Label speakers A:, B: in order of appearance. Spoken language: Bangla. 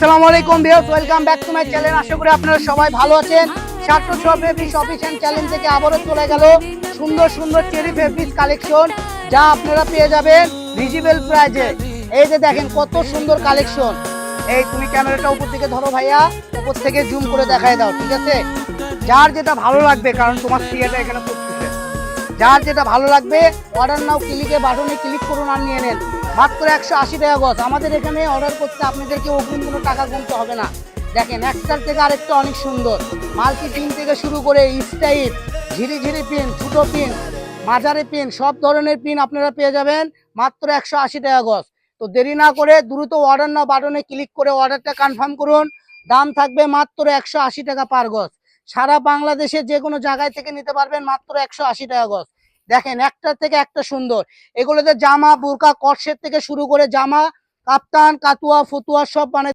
A: আসসালামু আলাইকুম viewers, welcome back to my channel. আশা করি আপনারা সবাই ভালো আছেন। Shirt Shop Fabrics official channel থেকে আবারও চলে গেল সুন্দর সুন্দর চেরি ফেব্রিক্স কালেকশন, যা আপনারা পেয়ে যাবেন রিজনেবল প্রাইজে। এই যে দেখেন কত সুন্দর কালেকশন। এই তুমি ক্যামেরাটা উপর থেকে ধরো ভাইয়া, উপর থেকে জুম করে দেখায় দাও, ঠিক আছে? যার যেটা ভালো লাগবে, কারণ তোমার সিয়াটা এখানে করতেছে, যার যেটা ভালো লাগবে অর্ডার নাও ক্লিকে বাটনে ক্লিক করুন আর নিয়ে নেন। মাত্র 180 টাকা গজ। আমাদের এখানে অর্ডার করতে আপনাদেরকে অগ্রিম কোনো টাকা গুনতে হবে না। দেখেন একটার থেকে আরেকটা অনেক সুন্দর। মাল্টি পিন থেকে শুরু করে স্টাইপ, ঝিরিঝিরি পিন, ছোটো পিন, মাঝারি পিন, সব ধরনের পিন আপনারা পেয়ে যাবেন মাত্র 180 টাকা গজ। তো দেরি না করে দ্রুত অর্ডার নাও বাটনে ক্লিক করে অর্ডারটা কনফার্ম করুন। দাম থাকবে মাত্র 180 টাকা পার গজ। সারা বাংলাদেশে যে কোনো জায়গায় থেকে নিতে পারবেন মাত্র 180 টাকা গজ। দেখেন একটার থেকে একটা সুন্দর। এগুলোতে জামা, বোরকা, কটসেট থেকে শুরু করে জামা, কাপ্তান, কাতুয়া, ফতুয়া সব বানাই